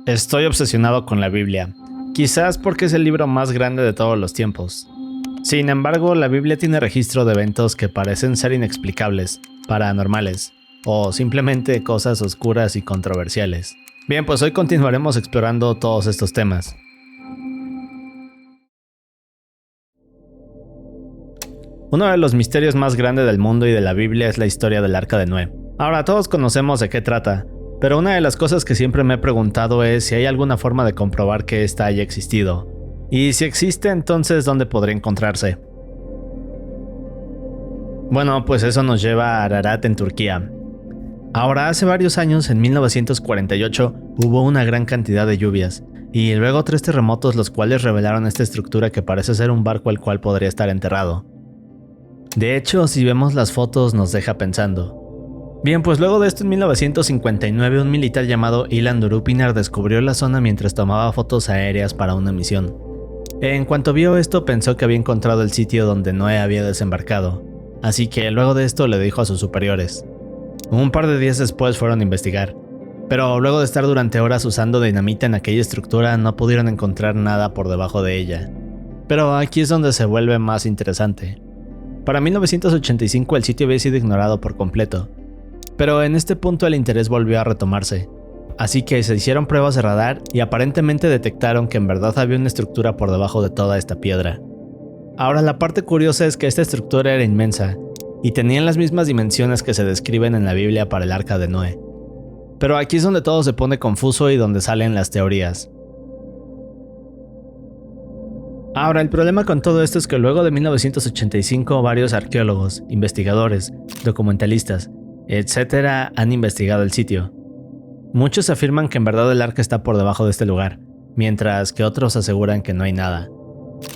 Estoy obsesionado con la Biblia, quizás porque es el libro más grande de todos los tiempos. Sin embargo, la Biblia tiene registro de eventos que parecen ser inexplicables, paranormales, o simplemente cosas oscuras y controversiales. Bien, pues hoy continuaremos explorando todos estos temas. Uno de los misterios más grandes del mundo y de la Biblia es la historia del Arca de Noé. Ahora, todos conocemos de qué trata, pero una de las cosas que siempre me he preguntado es si hay alguna forma de comprobar que ésta haya existido. Y si existe, entonces ¿dónde podría encontrarse? Bueno, pues eso nos lleva a Ararat en Turquía. Ahora, hace varios años, en 1948, hubo una gran cantidad de lluvias, y luego 3 terremotos los cuales revelaron esta estructura que parece ser un barco el cual podría estar enterrado. De hecho, si vemos las fotos nos deja pensando. Bien, pues luego de esto en 1959 un militar llamado Ilan Durupinar descubrió la zona mientras tomaba fotos aéreas para una misión. En cuanto vio esto pensó que había encontrado el sitio donde Noé había desembarcado, así que luego de esto le dijo a sus superiores. Un par de días después fueron a investigar, pero luego de estar durante horas usando dinamita en aquella estructura no pudieron encontrar nada por debajo de ella. Pero aquí es donde se vuelve más interesante. Para 1985 el sitio había sido ignorado por completo, pero en este punto el interés volvió a retomarse, así que se hicieron pruebas de radar y aparentemente detectaron que en verdad había una estructura por debajo de toda esta piedra. Ahora la parte curiosa es que esta estructura era inmensa y tenían las mismas dimensiones que se describen en la Biblia para el Arca de Noé. Pero aquí es donde todo se pone confuso y donde salen las teorías. Ahora, el problema con todo esto es que luego de 1985 varios arqueólogos, investigadores, documentalistas, etcétera, han investigado el sitio. Muchos afirman que en verdad el arca está por debajo de este lugar, mientras que otros aseguran que no hay nada.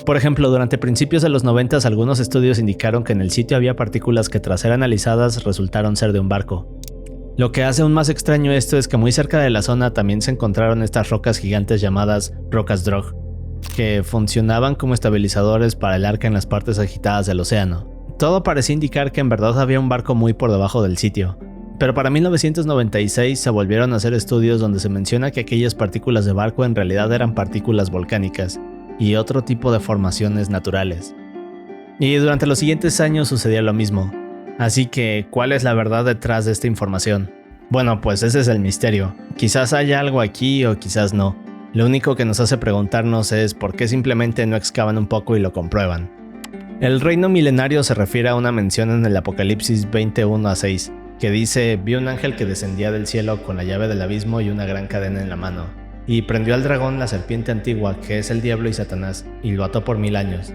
Por ejemplo, durante principios de los 90 algunos estudios indicaron que en el sitio había partículas que tras ser analizadas resultaron ser de un barco. Lo que hace aún más extraño esto es que muy cerca de la zona también se encontraron estas rocas gigantes llamadas rocas Drog, que funcionaban como estabilizadores para el arca en las partes agitadas del océano. Todo parecía indicar que en verdad había un barco muy por debajo del sitio, pero para 1996 se volvieron a hacer estudios donde se menciona que aquellas partículas de barco en realidad eran partículas volcánicas y otro tipo de formaciones naturales. Y durante los siguientes años sucedía lo mismo, así que ¿cuál es la verdad detrás de esta información? Bueno, pues ese es el misterio. Quizás haya algo aquí o quizás no. Lo único que nos hace preguntarnos es por qué simplemente no excavan un poco y lo comprueban. El reino milenario se refiere a una mención en el Apocalipsis 21:6, que dice: vi un ángel que descendía del cielo con la llave del abismo y una gran cadena en la mano, y prendió al dragón, la serpiente antigua, que es el diablo y Satanás, y lo ató por 1000 años.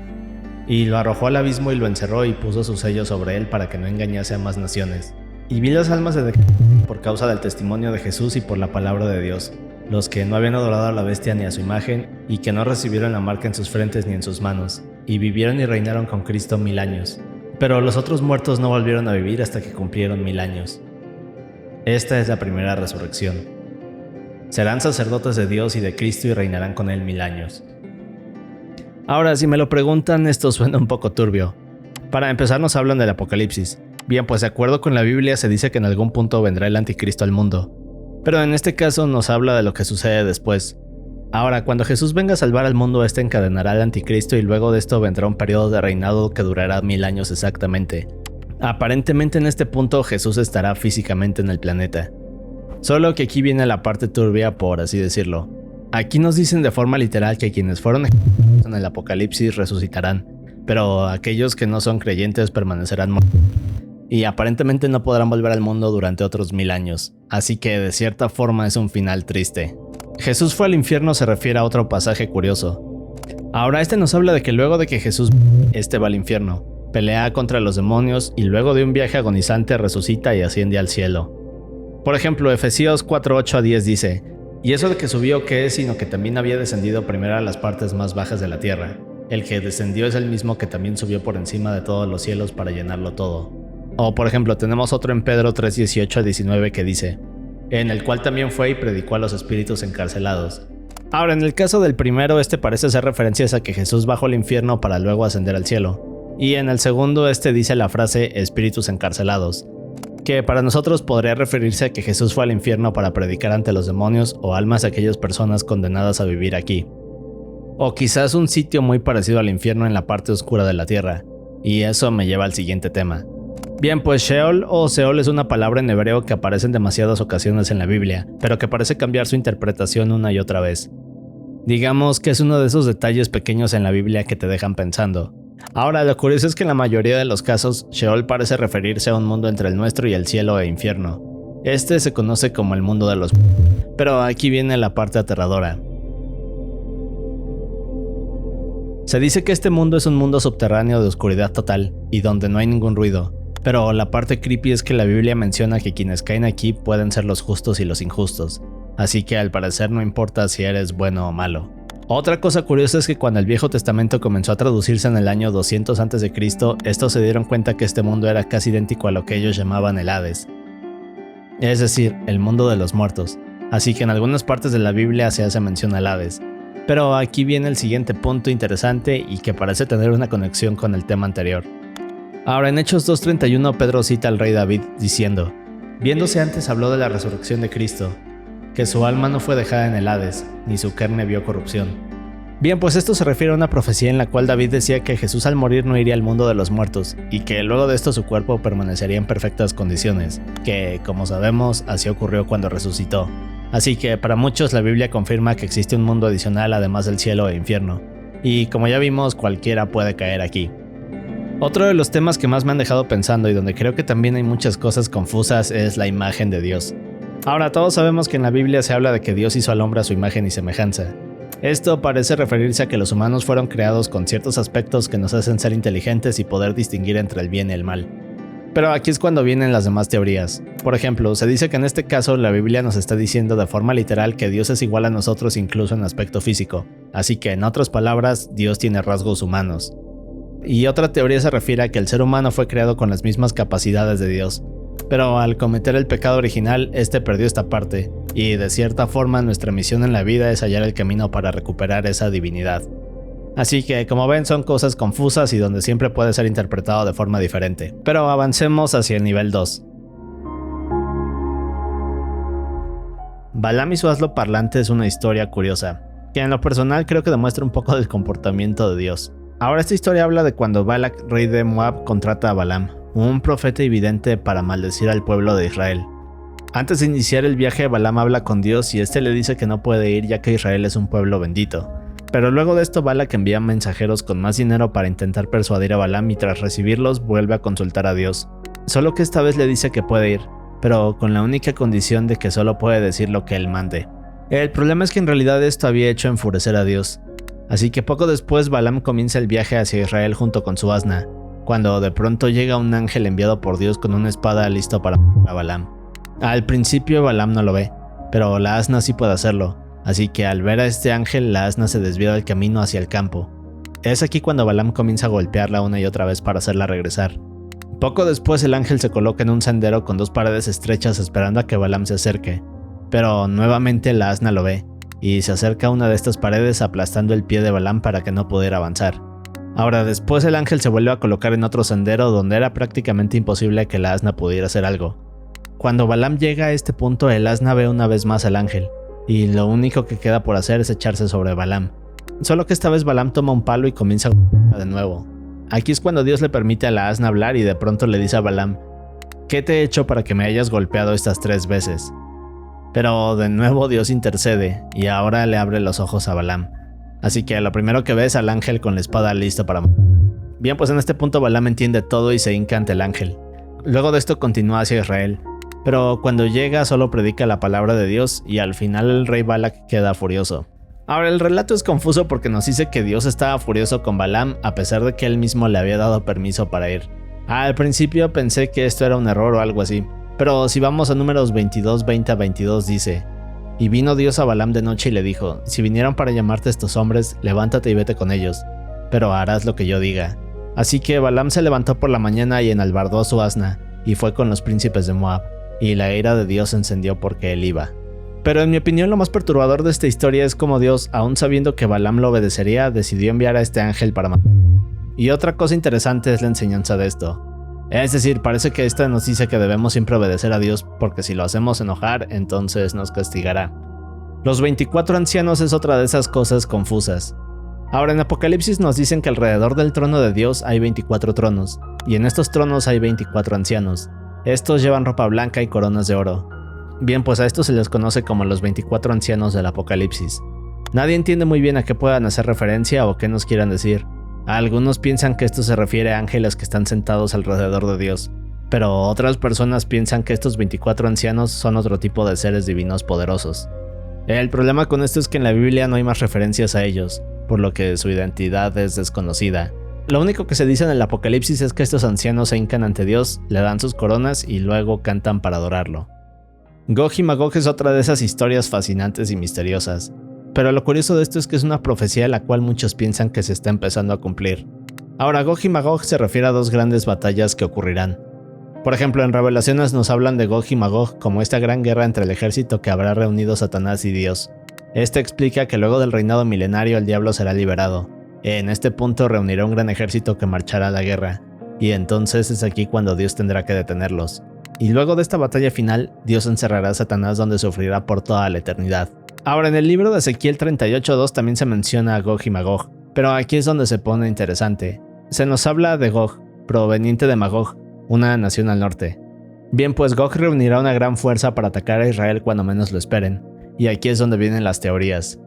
Y lo arrojó al abismo y lo encerró y puso su sello sobre él para que no engañase a más naciones. Y vi las almas de por causa del testimonio de Jesús y por la palabra de Dios, los que no habían adorado a la bestia ni a su imagen, y que no recibieron la marca en sus frentes ni en sus manos, y vivieron y reinaron con Cristo 1000 años. Pero los otros muertos no volvieron a vivir hasta que cumplieron 1000 años. Esta es la primera resurrección. Serán sacerdotes de Dios y de Cristo y reinarán con él 1000 años. Ahora, si me lo preguntan, esto suena un poco turbio. Para empezar, nos hablan del Apocalipsis. Bien, pues de acuerdo con la Biblia se dice que en algún punto vendrá el anticristo al mundo. Pero en este caso nos habla de lo que sucede después. Ahora, cuando Jesús venga a salvar al mundo, este encadenará al anticristo y luego de esto vendrá un periodo de reinado que durará 1000 años exactamente. Aparentemente en este punto Jesús estará físicamente en el planeta. Solo que aquí viene la parte turbia, por así decirlo. Aquí nos dicen de forma literal que quienes fueron ejecutados en el Apocalipsis resucitarán, pero aquellos que no son creyentes permanecerán muertos. Y aparentemente no podrán volver al mundo durante otros 1000 años, así que de cierta forma es un final triste. Jesús fue al infierno se refiere a otro pasaje curioso. Ahora este nos habla de que luego de que Jesús va al infierno, pelea contra los demonios y luego de un viaje agonizante resucita y asciende al cielo. Por ejemplo, Efesios 4:8-10 dice: y eso de que subió qué es sino que también había descendido primero a las partes más bajas de la tierra. El que descendió es el mismo que también subió por encima de todos los cielos para llenarlo todo. O por ejemplo tenemos otro en Pedro 3:18-19 que dice: en el cual también fue y predicó a los espíritus encarcelados. Ahora, en el caso del primero, parece hacer referencias a que Jesús bajó al infierno para luego ascender al cielo. Y en el segundo, dice la frase espíritus encarcelados. que para nosotros podría referirse a que Jesús fue al infierno para predicar ante los demonios o almas de aquellas personas condenadas a vivir aquí. O quizás un sitio muy parecido al infierno en la parte oscura de la tierra, y eso me lleva al siguiente tema. Bien, pues Sheol o Seol es una palabra en hebreo que aparece en demasiadas ocasiones en la Biblia, pero que parece cambiar su interpretación una y otra vez. Digamos que es uno de esos detalles pequeños en la Biblia que te dejan pensando. Ahora, lo curioso es que en la mayoría de los casos, Sheol parece referirse a un mundo entre el nuestro y el cielo e infierno. Este se conoce como el mundo de los... Pero aquí viene la parte aterradora. Se dice que este mundo es un mundo subterráneo de oscuridad total y donde no hay ningún ruido. Pero la parte creepy es que la Biblia menciona que quienes caen aquí pueden ser los justos y los injustos, así que al parecer no importa si eres bueno o malo. Otra cosa curiosa es que cuando el Viejo Testamento comenzó a traducirse en el año 200 a.C., estos se dieron cuenta que este mundo era casi idéntico a lo que ellos llamaban el Hades, es decir, el mundo de los muertos, así que en algunas partes de la Biblia se hace mención al Hades. Pero aquí viene el siguiente punto interesante y que parece tener una conexión con el tema anterior. Ahora, en Hechos 2:31 Pedro cita al rey David diciendo: viéndose antes habló de la resurrección de Cristo, que su alma no fue dejada en el Hades, ni su carne vio corrupción. Bien, pues esto se refiere a una profecía en la cual David decía que Jesús al morir no iría al mundo de los muertos, y que luego de esto su cuerpo permanecería en perfectas condiciones, que, como sabemos, así ocurrió cuando resucitó. Así que para muchos la Biblia confirma que existe un mundo adicional además del cielo e infierno, y como ya vimos, cualquiera puede caer aquí. Otro de los temas que más me han dejado pensando y donde creo que también hay muchas cosas confusas es la imagen de Dios. Ahora, todos sabemos que en la Biblia se habla de que Dios hizo al hombre a su imagen y semejanza. Esto parece referirse a que los humanos fueron creados con ciertos aspectos que nos hacen ser inteligentes y poder distinguir entre el bien y el mal. Pero aquí es cuando vienen las demás teorías. Por ejemplo, se dice que en este caso la Biblia nos está diciendo de forma literal que Dios es igual a nosotros incluso en aspecto físico. Así que, en otras palabras, Dios tiene rasgos humanos. Y otra teoría se refiere a que el ser humano fue creado con las mismas capacidades de Dios, pero al cometer el pecado original, este perdió esta parte, y de cierta forma nuestra misión en la vida es hallar el camino para recuperar esa divinidad. Así que, como ven, son cosas confusas y donde siempre puede ser interpretado de forma diferente. Pero avancemos hacia el nivel 2. Balaam y su asno parlante es una historia curiosa, que en lo personal creo que demuestra un poco del comportamiento de Dios. Ahora, esta historia habla de cuando Balak, rey de Moab, contrata a Balaam, un profeta y vidente, para maldecir al pueblo de Israel. Antes de iniciar el viaje, Balaam habla con Dios y este le dice que no puede ir ya que Israel es un pueblo bendito. Pero luego de esto, Balak envía mensajeros con más dinero para intentar persuadir a Balaam y tras recibirlos vuelve a consultar a Dios. Solo que esta vez le dice que puede ir, pero con la única condición de que solo puede decir lo que él mande. El problema es que en realidad esto había hecho enfurecer a Dios. Así que poco después Balaam comienza el viaje hacia Israel junto con su asna, cuando de pronto llega un ángel enviado por Dios con una espada listo para matar a Balaam. Al principio Balaam no lo ve, pero la asna sí puede hacerlo, así que al ver a este ángel la asna se desvía del camino hacia el campo. Es aquí cuando Balaam comienza a golpearla una y otra vez para hacerla regresar. Poco después el ángel se coloca en un sendero con dos paredes estrechas esperando a que Balaam se acerque, pero nuevamente la asna lo ve y se acerca a una de estas paredes aplastando el pie de Balaam para que no pudiera avanzar. Ahora después el ángel se vuelve a colocar en otro sendero donde era prácticamente imposible que la asna pudiera hacer algo. Cuando Balaam llega a este punto, el asna ve una vez más al ángel, y lo único que queda por hacer es echarse sobre Balaam. Solo que esta vez Balaam toma un palo y comienza a golpearla de nuevo. Aquí es cuando Dios le permite a la asna hablar y de pronto le dice a Balaam: ¿qué te he hecho para que me hayas golpeado estas 3 veces? Pero de nuevo Dios intercede y ahora le abre los ojos a Balaam. Así que lo primero que ve es al ángel con la espada lista para matar. Bien, pues en este punto Balaam entiende todo y se hinca ante el ángel. Luego de esto continúa hacia Israel, pero cuando llega solo predica la palabra de Dios y al final el rey Balak queda furioso. Ahora el relato es confuso porque nos dice que Dios estaba furioso con Balaam a pesar de que él mismo le había dado permiso para ir. Al principio pensé que esto era un error o algo así, pero si vamos a Números 22, 20 a 22 dice: y vino Dios a Balaam de noche y le dijo: si vinieron para llamarte estos hombres, levántate y vete con ellos, pero harás lo que yo diga. Así que Balaam se levantó por la mañana y enalbardó a su asna, y fue con los príncipes de Moab, y la ira de Dios se encendió porque él iba. Pero en mi opinión lo más perturbador de esta historia es cómo Dios, aún sabiendo que Balaam lo obedecería, decidió enviar a este ángel para matarlo. Y otra cosa interesante es la enseñanza de esto. Es decir, parece que esta nos dice que debemos siempre obedecer a Dios porque si lo hacemos enojar, entonces nos castigará. Los 24 ancianos es otra de esas cosas confusas. Ahora en Apocalipsis nos dicen que alrededor del trono de Dios hay 24 tronos, y en estos tronos hay 24 ancianos. Estos llevan ropa blanca y coronas de oro. Bien, pues a estos se les conoce como los 24 ancianos del Apocalipsis. Nadie entiende muy bien a qué puedan hacer referencia o qué nos quieran decir. Algunos piensan que esto se refiere a ángeles que están sentados alrededor de Dios, pero otras personas piensan que estos 24 ancianos son otro tipo de seres divinos poderosos. El problema con esto es que en la Biblia no hay más referencias a ellos, por lo que su identidad es desconocida. Lo único que se dice en el Apocalipsis es que estos ancianos se hincan ante Dios, le dan sus coronas y luego cantan para adorarlo. Gog y Magog es otra de esas historias fascinantes y misteriosas, pero lo curioso de esto es que es una profecía la cual muchos piensan que se está empezando a cumplir. Ahora, Gog y Magog se refiere a dos grandes batallas que ocurrirán. Por ejemplo, en Revelaciones nos hablan de Gog y Magog como esta gran guerra entre el ejército que habrá reunido Satanás y Dios. Este explica que luego del reinado milenario el diablo será liberado. En este punto reunirá un gran ejército que marchará a la guerra, y entonces es aquí cuando Dios tendrá que detenerlos. Y luego de esta batalla final, Dios encerrará a Satanás donde sufrirá por toda la eternidad. Ahora, en el libro de Ezequiel 38:2 también se menciona a Gog y Magog, pero aquí es donde se pone interesante. Se nos habla de Gog, proveniente de Magog, una nación al norte. Bien, pues Gog reunirá una gran fuerza para atacar a Israel cuando menos lo esperen, y aquí es donde vienen las teorías.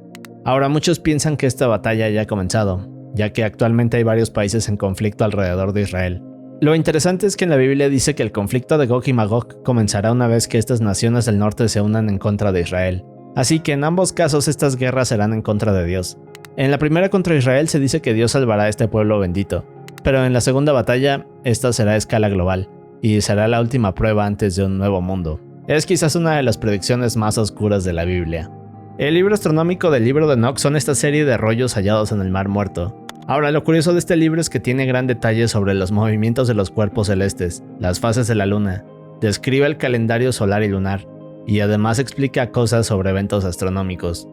Ahora, muchos piensan que esta batalla ya ha comenzado, ya que actualmente hay varios países en conflicto alrededor de Israel. Lo interesante es que en la Biblia dice que el conflicto de Gog y Magog comenzará una vez que estas naciones del norte se unan en contra de Israel. Así que en ambos casos estas guerras serán en contra de Dios. En la primera contra Israel se dice que Dios salvará a este pueblo bendito, pero en la segunda batalla esta será a escala global, y será la última prueba antes de un nuevo mundo. Es quizás una de las predicciones más oscuras de la Biblia. El libro astronómico del libro de Enoch son esta serie de rollos hallados en el Mar Muerto. Ahora, lo curioso de este libro es que tiene gran detalle sobre los movimientos de los cuerpos celestes, las fases de la luna, describe el calendario solar y lunar, y además explica cosas sobre eventos astronómicos.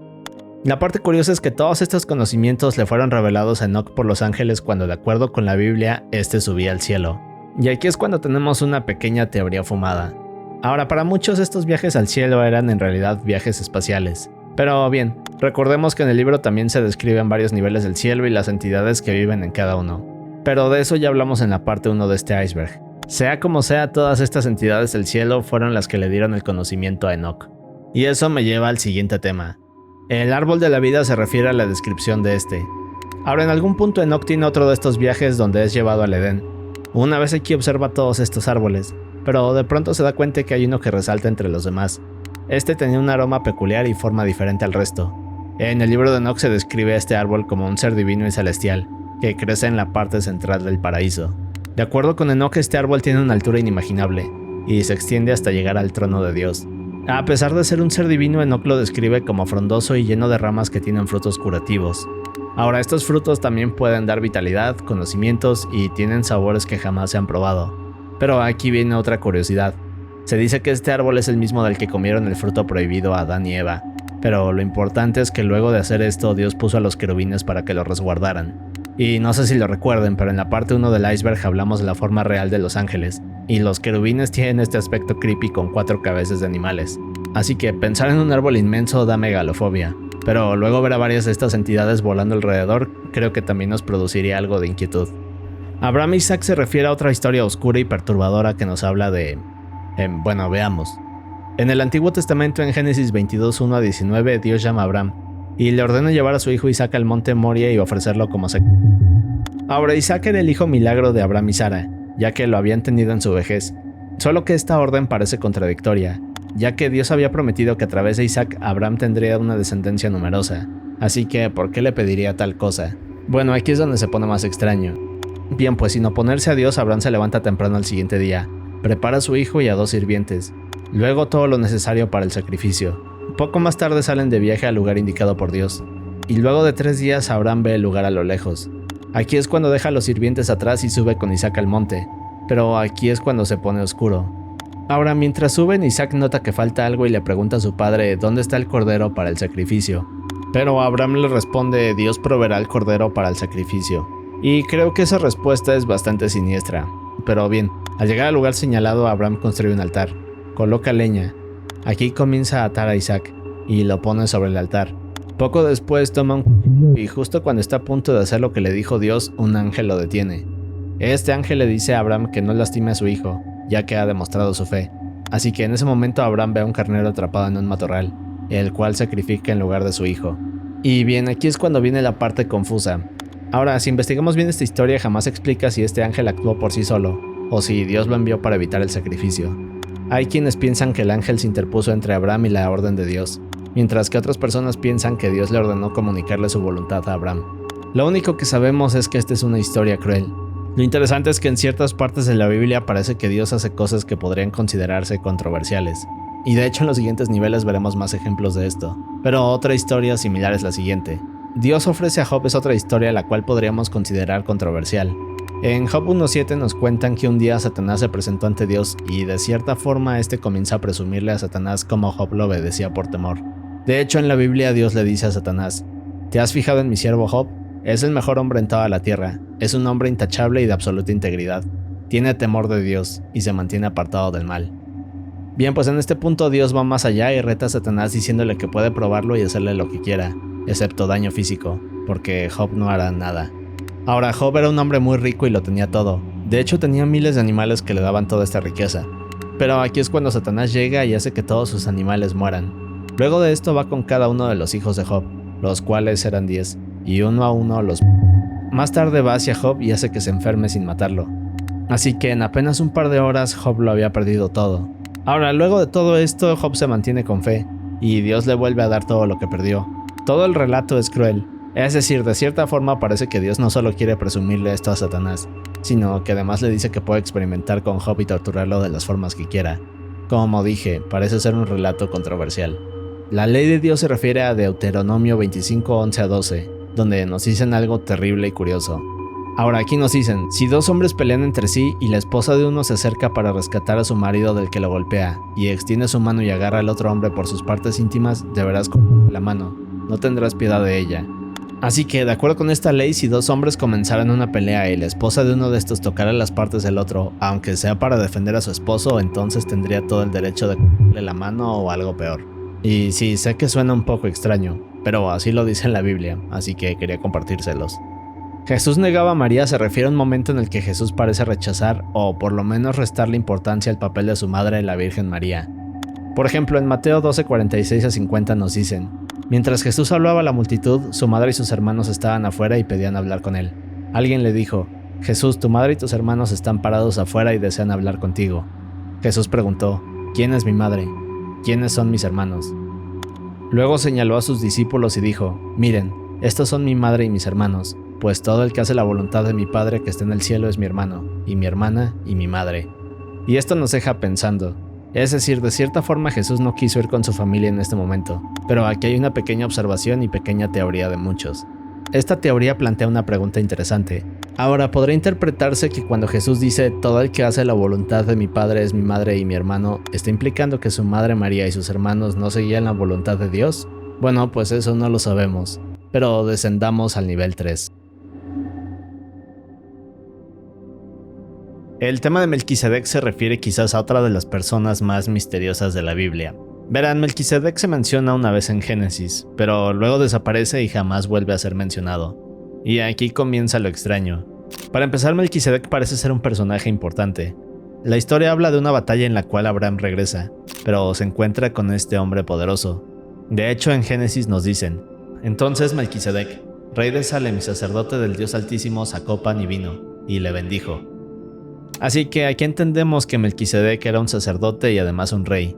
La parte curiosa es que todos estos conocimientos le fueron revelados a Enoch por los ángeles cuando, de acuerdo con la Biblia, este subía al cielo. Y aquí es cuando tenemos una pequeña teoría fumada. Ahora, para muchos estos viajes al cielo eran en realidad viajes espaciales. Pero bien, recordemos que en el libro también se describen varios niveles del cielo y las entidades que viven en cada uno. Pero de eso ya hablamos en la parte 1 de este iceberg. Sea como sea, todas estas entidades del cielo fueron las que le dieron el conocimiento a Enoch. Y eso me lleva al siguiente tema. El árbol de la vida se refiere a la descripción de este. Ahora, en algún punto Enoch tiene otro de estos viajes donde es llevado al Edén. Una vez aquí observa todos estos árboles, pero de pronto se da cuenta que hay uno que resalta entre los demás. Este tenía un aroma peculiar y forma diferente al resto. En el libro de Enoch se describe a este árbol como un ser divino y celestial, que crece en la parte central del paraíso. De acuerdo con Enoch, este árbol tiene una altura inimaginable, y se extiende hasta llegar al trono de Dios. A pesar de ser un ser divino, Enoch lo describe como frondoso y lleno de ramas que tienen frutos curativos. Ahora, estos frutos también pueden dar vitalidad, conocimientos y tienen sabores que jamás se han probado. Pero aquí viene otra curiosidad. Se dice que este árbol es el mismo del que comieron el fruto prohibido a Adán y Eva, pero lo importante es que luego de hacer esto Dios puso a los querubines para que los resguardaran. Y no sé si lo recuerden, pero en la parte 1 del iceberg hablamos de la forma real de los ángeles, y los querubines tienen este aspecto creepy con 4 cabezas de animales. Así que pensar en un árbol inmenso da megalofobia, pero luego ver a varias de estas entidades volando alrededor creo que también nos produciría algo de inquietud. Abraham Isaac se refiere a otra historia oscura y perturbadora que nos habla de... Bueno, veamos. En el Antiguo Testamento, en Génesis 22:1-19, Dios llama a Abraham y le ordena llevar a su hijo Isaac al monte Moria y ofrecerlo como sacrificio. Ahora, Isaac era el hijo milagro de Abraham y Sara, ya que lo habían tenido en su vejez. Solo que esta orden parece contradictoria, ya que Dios había prometido que a través de Isaac Abraham tendría una descendencia numerosa. Así que, ¿por qué le pediría tal cosa? Bueno, aquí es donde se pone más extraño. Bien, pues sin oponerse a Dios, Abraham se levanta temprano al siguiente día, prepara a su hijo y a 2 sirvientes, luego todo lo necesario para el sacrificio. Poco más tarde salen de viaje al lugar indicado por Dios, y luego de 3 días Abraham ve el lugar a lo lejos. Aquí es cuando deja a los sirvientes atrás y sube con Isaac al monte, pero aquí es cuando se pone oscuro. Ahora, mientras suben, Isaac nota que falta algo y le pregunta a su padre dónde está el cordero para el sacrificio. Pero Abraham le responde: Dios proveerá el cordero para el sacrificio. Y creo que esa respuesta es bastante siniestra. Pero bien, Al llegar al lugar señalado, Abraham construye un altar, coloca leña. Aquí comienza a atar a Isaac y lo pone sobre el altar. Poco después toma un cuchillo y justo cuando está a punto de hacer lo que le dijo Dios, un ángel lo detiene. Este ángel le dice a Abraham que no lastime a su hijo, ya que ha demostrado su fe. Así que en ese momento Abraham ve a un carnero atrapado en un matorral, el cual sacrifica en lugar de su hijo. Y bien, aquí es cuando viene la parte confusa. Ahora, si investigamos bien esta historia, jamás explica si este ángel actuó por sí solo, o si Dios lo envió para evitar el sacrificio. Hay quienes piensan que el ángel se interpuso entre Abraham y la orden de Dios, mientras que otras personas piensan que Dios le ordenó comunicarle su voluntad a Abraham. Lo único que sabemos es que esta es una historia cruel. Lo interesante es que en ciertas partes de la Biblia parece que Dios hace cosas que podrían considerarse controversiales. Y de hecho en los siguientes niveles veremos más ejemplos de esto. Pero otra historia similar es la siguiente. Dios ofrece a Job es otra historia la cual podríamos considerar controversial. En Job 1.7 nos cuentan que un día Satanás se presentó ante Dios y de cierta forma este comienza a presumirle a Satanás cómo Job lo obedecía por temor. De hecho en la Biblia Dios le dice a Satanás: ¿te has fijado en mi siervo Job? Es el mejor hombre en toda la tierra, es un hombre intachable y de absoluta integridad, tiene temor de Dios y se mantiene apartado del mal. Bien, pues en este punto Dios va más allá y reta a Satanás diciéndole que puede probarlo y hacerle lo que quiera, excepto daño físico, porque Job no hará nada. Ahora, Job era un hombre muy rico y lo tenía todo, de hecho tenía miles de animales que le daban toda esta riqueza, pero aquí es cuando Satanás llega y hace que todos sus animales mueran. Luego de esto va con cada uno de los hijos de Job, los cuales eran 10, y uno a uno los... Más tarde va hacia Job y hace que se enferme sin matarlo. Así que en apenas un par de horas Job lo había perdido todo. Ahora, luego de todo esto, Job se mantiene con fe, y Dios le vuelve a dar todo lo que perdió. Todo el relato es cruel, es decir, de cierta forma parece que Dios no solo quiere presumirle esto a Satanás, sino que además le dice que puede experimentar con Job y torturarlo de las formas que quiera. Como dije, parece ser un relato controversial. La ley de Dios se refiere a Deuteronomio 25:11-12, donde nos dicen algo terrible y curioso. Ahora aquí nos dicen, si dos hombres pelean entre sí y la esposa de uno se acerca para rescatar a su marido del que lo golpea, y extiende su mano y agarra al otro hombre por sus partes íntimas, deberás cortarle la mano, no tendrás piedad de ella. Así que, de acuerdo con esta ley, si dos hombres comenzaran una pelea y la esposa de uno de estos tocara las partes del otro, aunque sea para defender a su esposo, entonces tendría todo el derecho de cortarle la mano o algo peor. Y sí, sé que suena un poco extraño, pero así lo dice en la Biblia, así que quería compartírselos. Jesús negaba a María se refiere a un momento en el que Jesús parece rechazar o por lo menos restarle importancia al papel de su madre, la Virgen María. Por ejemplo, en Mateo 12:46-50 nos dicen: mientras Jesús hablaba a la multitud, su madre y sus hermanos estaban afuera y pedían hablar con él. Alguien le dijo: Jesús, tu madre y tus hermanos están parados afuera y desean hablar contigo. Jesús preguntó: ¿quién es mi madre? ¿Quiénes son mis hermanos? Luego señaló a sus discípulos y dijo: miren, estos son mi madre y mis hermanos, pues todo el que hace la voluntad de mi Padre que está en el cielo es mi hermano, y mi hermana, y mi madre. Y esto nos deja pensando. Es decir, de cierta forma Jesús no quiso ir con su familia en este momento, pero aquí hay una pequeña observación y pequeña teoría de muchos. Esta teoría plantea una pregunta interesante. Ahora, ¿podría interpretarse que cuando Jesús dice todo el que hace la voluntad de mi Padre es mi madre y mi hermano, está implicando que su madre María y sus hermanos no seguían la voluntad de Dios? Bueno, pues eso no lo sabemos, pero descendamos al nivel 3. El tema de Melquisedec se refiere quizás a otra de las personas más misteriosas de la Biblia. Verán, Melquisedec se menciona una vez en Génesis, pero luego desaparece y jamás vuelve a ser mencionado. Y aquí comienza lo extraño. Para empezar, Melquisedec parece ser un personaje importante. La historia habla de una batalla en la cual Abraham regresa, pero se encuentra con este hombre poderoso. De hecho, en Génesis nos dicen: entonces Melquisedec, rey de Salem y sacerdote del Dios Altísimo, sacó pan y vino, y le bendijo. Así que aquí entendemos que Melquisedec era un sacerdote y además un rey.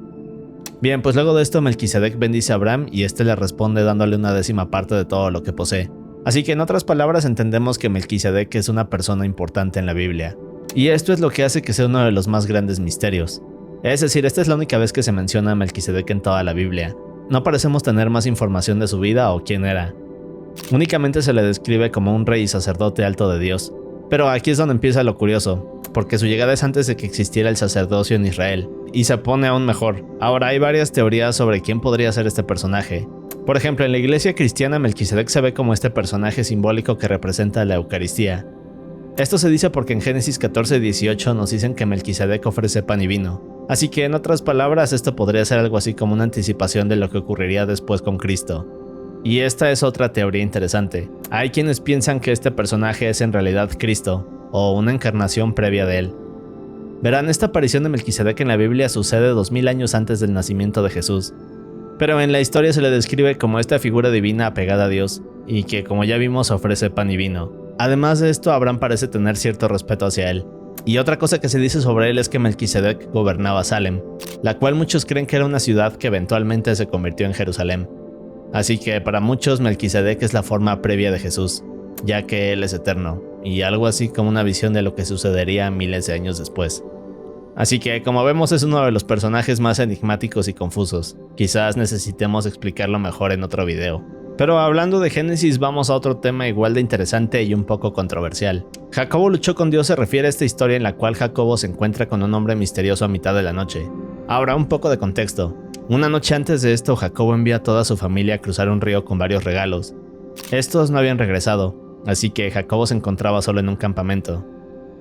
Bien, pues luego de esto Melquisedec bendice a Abraham y este le responde dándole una 10ª parte de todo lo que posee. Así que en otras palabras entendemos que Melquisedec es una persona importante en la Biblia. Y esto es lo que hace que sea uno de los más grandes misterios. Es decir, esta es la única vez que se menciona a Melquisedec en toda la Biblia. No parecemos tener más información de su vida o quién era. Únicamente se le describe como un rey y sacerdote alto de Dios. Pero aquí es donde empieza lo curioso, porque su llegada es antes de que existiera el sacerdocio en Israel, y se pone aún mejor. Ahora hay varias teorías sobre quién podría ser este personaje. Por ejemplo, en la iglesia cristiana Melquisedec se ve como este personaje simbólico que representa la Eucaristía. Esto se dice porque en Génesis 14:18 nos dicen que Melquisedec ofrece pan y vino. Así que en otras palabras, esto podría ser algo así como una anticipación de lo que ocurriría después con Cristo. Y esta es otra teoría interesante. Hay quienes piensan que este personaje es en realidad Cristo, o una encarnación previa de él. Verán, esta aparición de Melquisedec en la Biblia sucede 2000 años antes del nacimiento de Jesús. Pero en la historia se le describe como esta figura divina apegada a Dios, y que como ya vimos ofrece pan y vino. Además de esto, Abraham parece tener cierto respeto hacia él. Y otra cosa que se dice sobre él es que Melquisedec gobernaba Salem, la cual muchos creen que era una ciudad que eventualmente se convirtió en Jerusalén. Así que para muchos Melquisedec es la forma previa de Jesús, ya que él es eterno, y algo así como una visión de lo que sucedería miles de años después. Así que, como vemos, es uno de los personajes más enigmáticos y confusos. Quizás necesitemos explicarlo mejor en otro video. Pero hablando de Génesis, vamos a otro tema igual de interesante y un poco controversial. Jacobo luchó con Dios se refiere a esta historia en la cual Jacobo se encuentra con un hombre misterioso a mitad de la noche. Ahora, un poco de contexto. Una noche antes de esto, Jacobo envía a toda su familia a cruzar un río con varios regalos. Estos no habían regresado, así que Jacobo se encontraba solo en un campamento.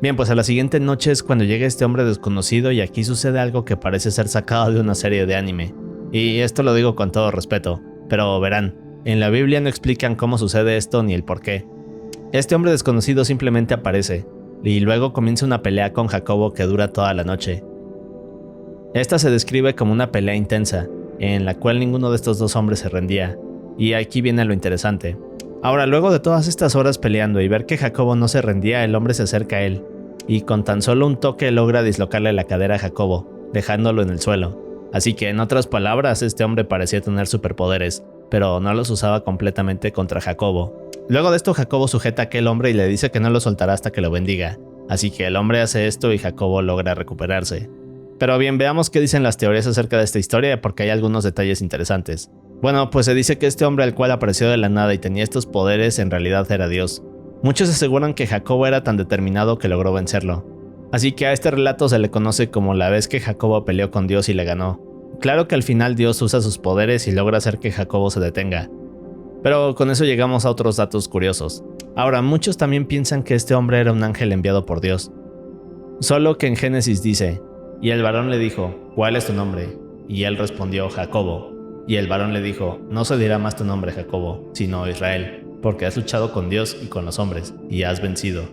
Bien, pues a la siguiente noche es cuando llega este hombre desconocido y aquí sucede algo que parece ser sacado de una serie de anime. Y esto lo digo con todo respeto, pero verán, en la Biblia no explican cómo sucede esto ni el por qué. Este hombre desconocido simplemente aparece, y luego comienza una pelea con Jacobo que dura toda la noche. Esta se describe como una pelea intensa, en la cual ninguno de estos dos hombres se rendía, y aquí viene lo interesante. Ahora, luego de todas estas horas peleando y ver que Jacobo no se rendía, el hombre se acerca a él, y con tan solo un toque logra dislocarle la cadera a Jacobo, dejándolo en el suelo. Así que, en otras palabras, este hombre parecía tener superpoderes, pero no los usaba completamente contra Jacobo. Luego de esto, Jacobo sujeta a aquel hombre y le dice que no lo soltará hasta que lo bendiga, así que el hombre hace esto y Jacobo logra recuperarse. Pero bien, veamos qué dicen las teorías acerca de esta historia porque hay algunos detalles interesantes. Bueno, pues se dice que este hombre al cual apareció de la nada y tenía estos poderes en realidad era Dios. Muchos aseguran que Jacobo era tan determinado que logró vencerlo. Así que a este relato se le conoce como la vez que Jacobo peleó con Dios y le ganó. Claro que al final Dios usa sus poderes y logra hacer que Jacobo se detenga. Pero con eso llegamos a otros datos curiosos. Ahora, muchos también piensan que este hombre era un ángel enviado por Dios. Solo que en Génesis dice: y el varón le dijo, ¿cuál es tu nombre? Y él respondió, Jacobo. Y el varón le dijo, no se dirá más tu nombre Jacobo, sino Israel, porque has luchado con Dios y con los hombres, y has vencido.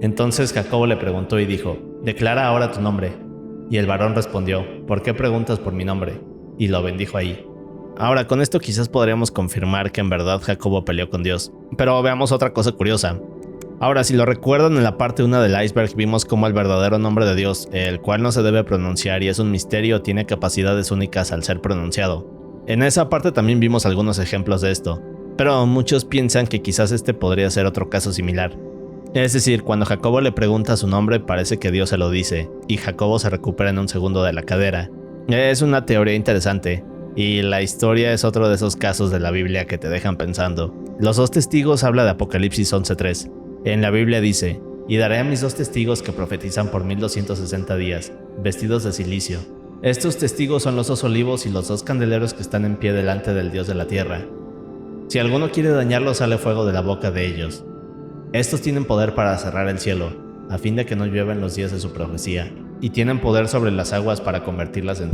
Entonces Jacobo le preguntó y dijo, declara ahora tu nombre. Y el varón respondió, ¿por qué preguntas por mi nombre? Y lo bendijo ahí. Ahora, con esto quizás podríamos confirmar que en verdad Jacobo peleó con Dios. Pero veamos otra cosa curiosa. Ahora, si lo recuerdan, en la parte 1 del iceberg vimos cómo el verdadero nombre de Dios, el cual no se debe pronunciar y es un misterio, tiene capacidades únicas al ser pronunciado. En esa parte también vimos algunos ejemplos de esto, pero muchos piensan que quizás este podría ser otro caso similar. Es decir, cuando Jacobo le pregunta su nombre parece que Dios se lo dice, y Jacobo se recupera en un segundo de la cadera. Es una teoría interesante, y la historia es otro de esos casos de la Biblia que te dejan pensando. Los dos testigos habla de Apocalipsis 11:3. En la Biblia dice, y daré a mis dos testigos que profetizan por 1260 días, vestidos de cilicio. Estos testigos son los dos olivos y los dos candeleros que están en pie delante del Dios de la tierra. Si alguno quiere dañarlos, sale fuego de la boca de ellos. Estos tienen poder para cerrar el cielo, a fin de que no llueva en los días de su profecía, y tienen poder sobre las aguas para convertirlas en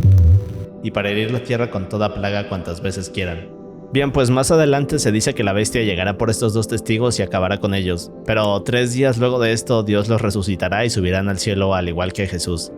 y para herir la tierra con toda plaga cuantas veces quieran. Bien, pues más adelante se dice que la bestia llegará por estos dos testigos y acabará con ellos, pero 3 días luego de esto Dios los resucitará y subirán al cielo al igual que Jesús.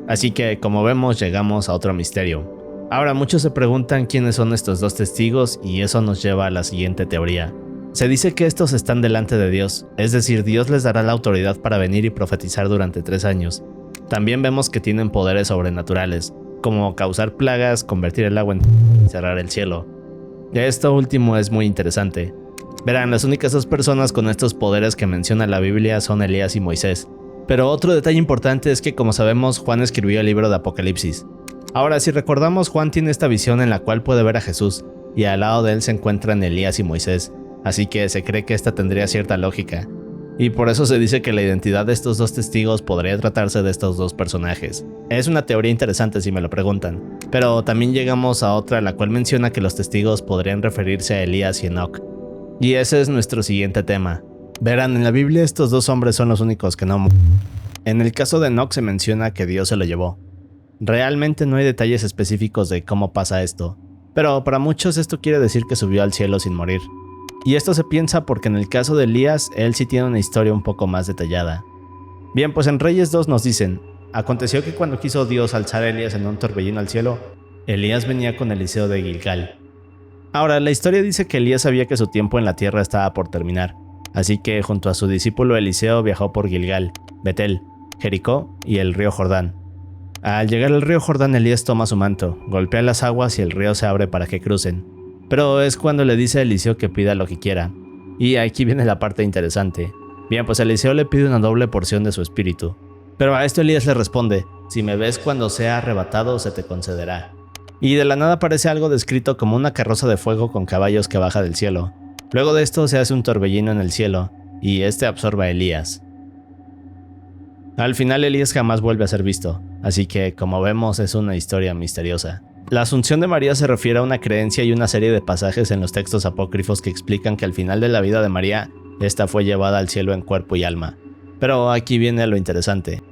Así que, como vemos, llegamos a otro misterio. Ahora, muchos se preguntan quiénes son estos dos testigos y eso nos lleva a la siguiente teoría. Se dice que estos están delante de Dios, es decir, Dios les dará la autoridad para venir y profetizar durante 3 años. También vemos que tienen poderes sobrenaturales, como causar plagas, convertir el agua en y cerrar el cielo. Esto último es muy interesante. Verán, las únicas dos personas con estos poderes que menciona la Biblia son Elías y Moisés. Pero otro detalle importante es que, como sabemos, Juan escribió el libro de Apocalipsis. Ahora, si recordamos, Juan tiene esta visión en la cual puede ver a Jesús, y al lado de él se encuentran Elías y Moisés, así que se cree que esta tendría cierta lógica. Y por eso se dice que la identidad de estos dos testigos podría tratarse de estos dos personajes. Es una teoría interesante si me lo preguntan, pero también llegamos a otra la cual menciona que los testigos podrían referirse a Elías y Enoch. Y ese es nuestro siguiente tema. Verán, en la Biblia estos dos hombres son los únicos que no mueren. En el caso de Enoch se menciona que Dios se lo llevó. Realmente no hay detalles específicos de cómo pasa esto, pero para muchos esto quiere decir que subió al cielo sin morir. Y esto se piensa porque en el caso de Elías, él sí tiene una historia un poco más detallada. Bien, pues en Reyes 2 nos dicen: aconteció que cuando quiso Dios alzar a Elías en un torbellino al cielo, Elías venía con Eliseo de Gilgal. Ahora, la historia dice que Elías sabía que su tiempo en la tierra estaba por terminar, así que junto a su discípulo Eliseo viajó por Gilgal, Betel, Jericó y el río Jordán. Al llegar al río Jordán, Elías toma su manto, golpea las aguas y el río se abre para que crucen. Pero es cuando le dice a Eliseo que pida lo que quiera. Y aquí viene la parte interesante. Bien, pues Eliseo le pide una doble porción de su espíritu. Pero a esto Elías le responde: si me ves cuando sea arrebatado, se te concederá. Y de la nada aparece algo descrito como una carroza de fuego con caballos que baja del cielo. Luego de esto se hace un torbellino en el cielo, y este absorbe a Elías. Al final Elías jamás vuelve a ser visto, así que como vemos es una historia misteriosa. La asunción de María se refiere a una creencia y una serie de pasajes en los textos apócrifos que explican que al final de la vida de María, esta fue llevada al cielo en cuerpo y alma. Pero aquí viene lo interesante.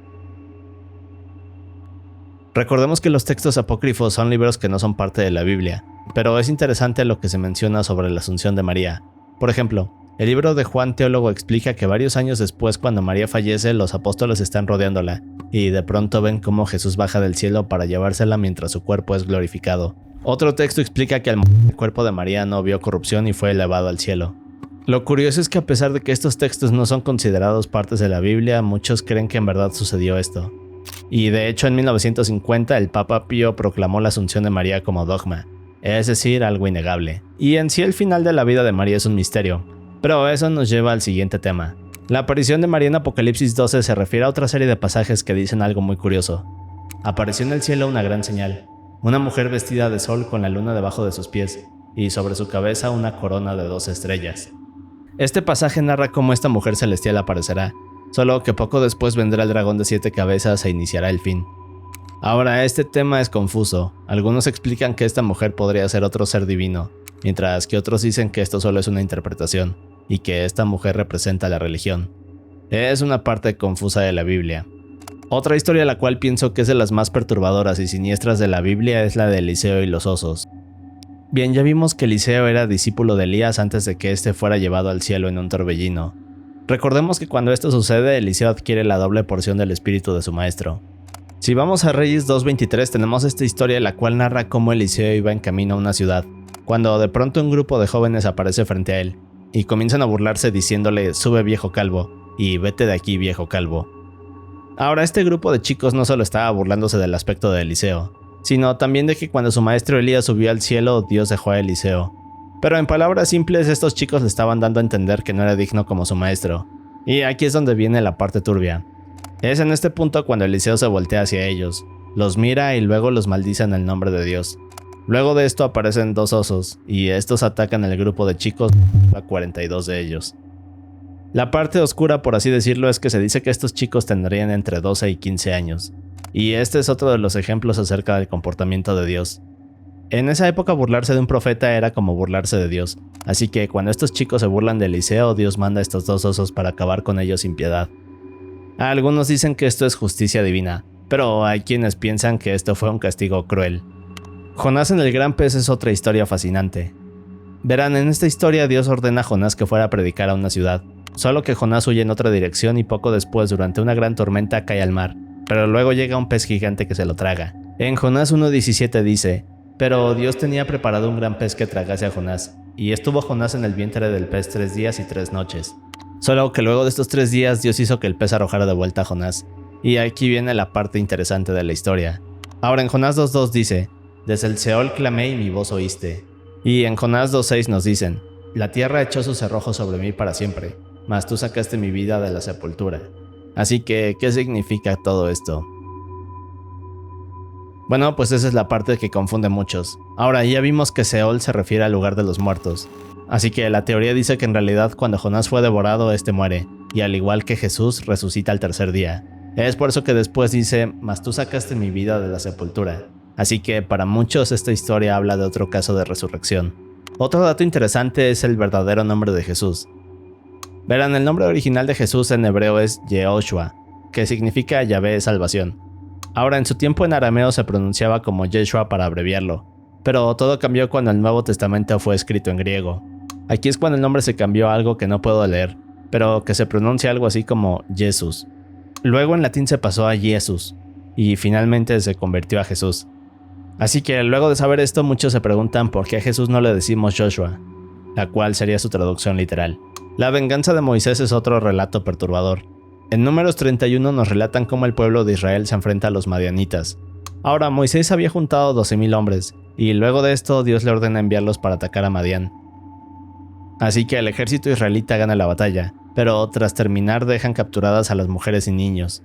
Recordemos que los textos apócrifos son libros que no son parte de la Biblia, pero es interesante lo que se menciona sobre la asunción de María. Por ejemplo, el libro de Juan Teólogo explica que varios años después, cuando María fallece, los apóstoles están rodeándola, y de pronto ven cómo Jesús baja del cielo para llevársela mientras su cuerpo es glorificado. Otro texto explica que el cuerpo de María no vio corrupción y fue elevado al cielo. Lo curioso es que a pesar de que estos textos no son considerados partes de la Biblia, muchos creen que en verdad sucedió esto. Y de hecho en 1950 el Papa Pío proclamó la asunción de María como dogma, es decir, algo innegable. Y en sí el final de la vida de María es un misterio, pero eso nos lleva al siguiente tema. La aparición de María en Apocalipsis 12 se refiere a otra serie de pasajes que dicen algo muy curioso. Apareció en el cielo una gran señal, una mujer vestida de sol con la luna debajo de sus pies, y sobre su cabeza una corona de 12 estrellas. Este pasaje narra cómo esta mujer celestial aparecerá, solo que poco después vendrá el dragón de 7 cabezas e iniciará el fin. Ahora, este tema es confuso. Algunos explican que esta mujer podría ser otro ser divino, mientras que otros dicen que esto solo es una interpretación, y que esta mujer representa la religión. Es una parte confusa de la Biblia. Otra historia la cual pienso que es de las más perturbadoras y siniestras de la Biblia es la de Eliseo y los osos. Bien, ya vimos que Eliseo era discípulo de Elías antes de que éste fuera llevado al cielo en un torbellino. Recordemos que cuando esto sucede, Eliseo adquiere la doble porción del espíritu de su maestro. Si vamos a Reyes 2:23 tenemos esta historia la cual narra cómo Eliseo iba en camino a una ciudad, cuando de pronto un grupo de jóvenes aparece frente a él, y comienzan a burlarse diciéndole: sube viejo calvo, y vete de aquí viejo calvo. Ahora este grupo de chicos no solo estaba burlándose del aspecto de Eliseo, sino también de que cuando su maestro Elías subió al cielo, Dios dejó a Eliseo. Pero en palabras simples, estos chicos le estaban dando a entender que no era digno como su maestro. Y aquí es donde viene la parte turbia. Es en este punto cuando Eliseo se voltea hacia ellos, los mira y luego los maldice en el nombre de Dios. Luego de esto aparecen 2 osos, y estos atacan el grupo de chicos, a 42 de ellos. La parte oscura, por así decirlo, es que se dice que estos chicos tendrían entre 12 y 15 años. Y este es otro de los ejemplos acerca del comportamiento de Dios. En esa época burlarse de un profeta era como burlarse de Dios, así que cuando estos chicos se burlan de Eliseo, Dios manda a estos 2 osos para acabar con ellos sin piedad. Algunos dicen que esto es justicia divina, pero hay quienes piensan que esto fue un castigo cruel. Jonás en el gran pez es otra historia fascinante. Verán, en esta historia Dios ordena a Jonás que fuera a predicar a una ciudad, solo que Jonás huye en otra dirección y poco después, durante una gran tormenta, cae al mar, pero luego llega un pez gigante que se lo traga. En Jonás 1:17 dice: pero Dios tenía preparado un gran pez que tragase a Jonás, y estuvo Jonás en el vientre del pez 3 días y 3 noches. Solo que luego de estos 3 días Dios hizo que el pez arrojara de vuelta a Jonás, y aquí viene la parte interesante de la historia. Ahora en Jonás 2:2 dice: desde el Seol clamé y mi voz oíste. Y en Jonás 2:6 nos dicen: la tierra echó sus cerrojos sobre mí para siempre, mas tú sacaste mi vida de la sepultura. Así que, ¿qué significa todo esto? Bueno, pues esa es la parte que confunde a muchos. Ahora, ya vimos que Seol se refiere al lugar de los muertos. Así que la teoría dice que en realidad cuando Jonás fue devorado, este muere, y al igual que Jesús, resucita al tercer día. Es por eso que después dice: mas tú sacaste mi vida de la sepultura. Así que para muchos esta historia habla de otro caso de resurrección. Otro dato interesante es el verdadero nombre de Jesús. Verán, el nombre original de Jesús en hebreo es Yehoshua, que significa Yahvé salvación. Ahora, en su tiempo en arameo se pronunciaba como Yeshua para abreviarlo, pero todo cambió cuando el Nuevo Testamento fue escrito en griego. Aquí es cuando el nombre se cambió a algo que no puedo leer, pero que se pronuncia algo así como Jesús. Luego en latín se pasó a Jesús, y finalmente se convirtió a Jesús. Así que luego de saber esto, muchos se preguntan por qué a Jesús no le decimos Joshua, la cual sería su traducción literal. La venganza de Moisés es otro relato perturbador. En Números 31 nos relatan cómo el pueblo de Israel se enfrenta a los madianitas. Ahora, Moisés había juntado 12,000 hombres, y luego de esto Dios le ordena enviarlos para atacar a Madián. Así que el ejército israelita gana la batalla, pero tras terminar dejan capturadas a las mujeres y niños.